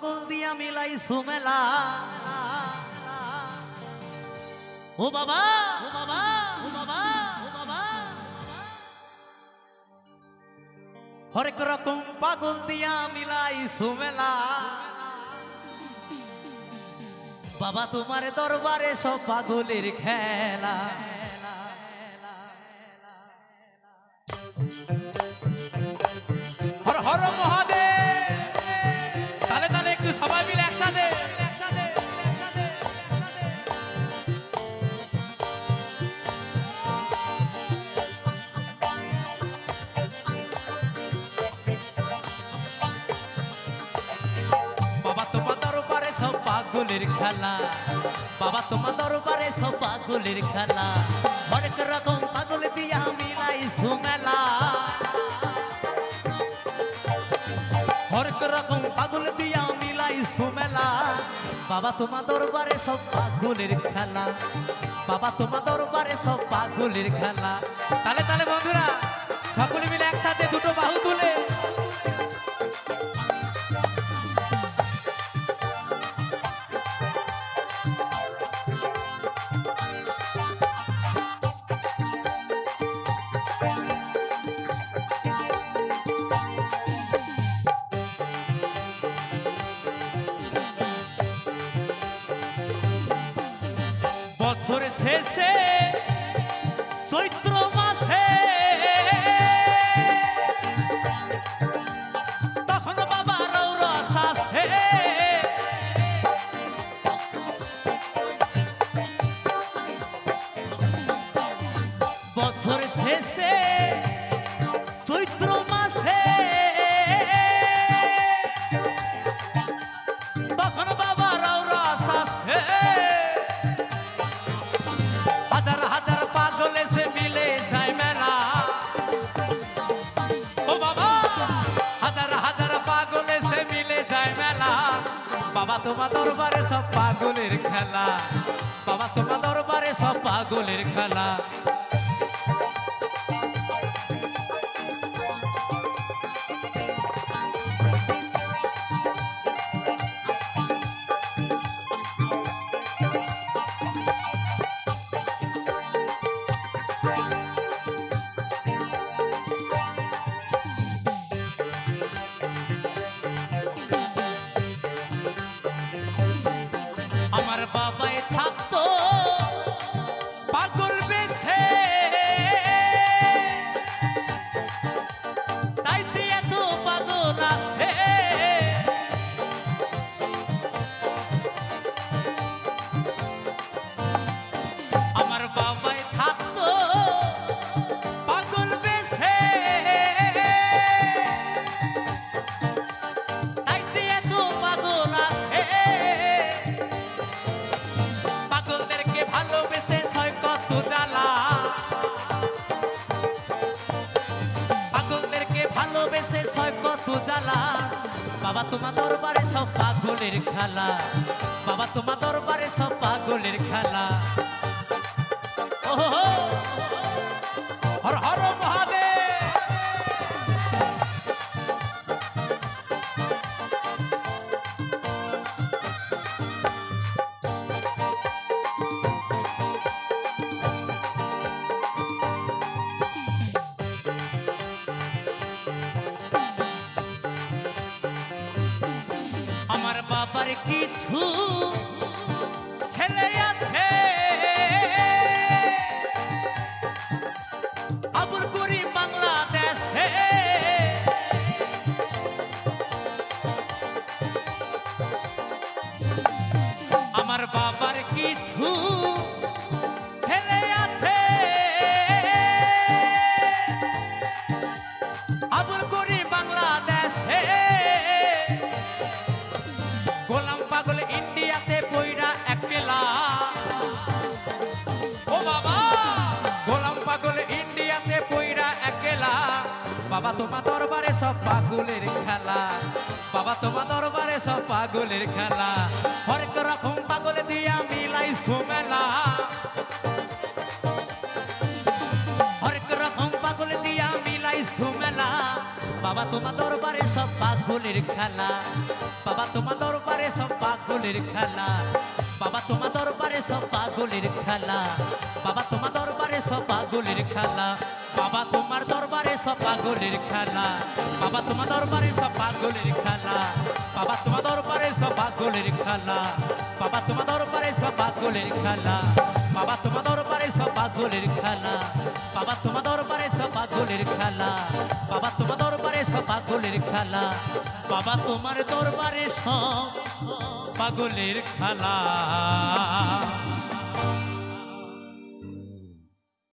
পাগল দিয়া মিলাই সুমেলা ও বাবা ও বাবা ও বাবা ও বাবা হরেক রকম পাগল দিয়া মিলাই সুমেলা বাবা তোমার দরবারে সব পাগলের খেলা হর হর মহাদেব তালে তালে একটু সবাই মিলে একসাথে বাবা তোমার দরবারে সব পাগলের খেলা বাবা তোমার দরবারে সব পাগলের খেলা হরেক রকম পাগল দিয়া মিলাই সুমেলা হরেক রকম পাগল দিয়া মিলাই সুমেলা বাবা তোমার দরবারে সব পাগলের খেলা বাবা তোমার দরবারে সব পাগলের খেলা তালে তালে বন্ধুরা সকলে মিলে একসাথে দুটো বাহু তুলে বছর শেষে চৈত্র মাসে তখন বাবা রৌরস আসে বছর শেষে চৈত্র মাসে তখন বাবা রৌরস আসে হাজার হাজার পাগল এসে মিলে যায় মেলা ও বাবা হাজার হাজার পাগল এসে মিলে যায় মেলা বাবা তোমার দরবারে সব পাগলের খেলা বাবা তোমার দরবারে সব পাগলের খেলা আমার বাবাই থাকতো পাগল বেশে তাই দিয়ে তো পাগল আছে আমার বাবাই থাকতো পাগল বেশে তাই দিয়ে তো পাগল আছে পাগলদেরকে ভালোবেসে সয় কত জ্বালা পাগলদেরকে ভালোবেসে সয় কত জ্বালা বাবা তোমার দরবারে সব পাগলের খেলা বাবা তোমার দরবারে সব পাগলের খেলা ও হর হর মহাদেব আমার বাবার কিছু ছেলে আছে আবুল করি বাংলাদেশে আমার বাবার কিছু ছেলে আছে আবুল করি বাংলাদেশে গোলাম পাগল ইন্ডিয়াতে পয়রা একলা ও বাবা গোলাম পাগল ইন্ডিয়াতে পয়রা একলা বাবা তোমার দরবারে সব পাগলের খেলা বাবা তোমার দরবারে সব পাগলের খেলা হরেক রকম পাগল দিয়া মিলাই সুমেলা হরেক রকম পাগল দিয়া মিলাই সুমেলা বাবা তোমার দরবারে সব পাগলের খেলা বাবা তোমার দরবারে পাগলের খেলা বাবা তোমার দরবারে সব পাগলের খেলা বাবা তোমার দরবারে সব পাগলের খেলা বাবা তোমার দরবারে সব পাগলের খেলা বাবা তোমার দরবারে সব পাগলের খেলা বাবা তোমার দরবারে সব পাগলের খেলা বাবা তোমার দরবারে সব পাগলের খেলা বাবা তোমার দরবারে সব পাগলের খেলা বাবা তোমার দরবারে সব পাগলের খেলা বাবা তোমার দরবারে সব পাগলের খেলা বাবা তোমার দরবারে সব পাগলের খেলা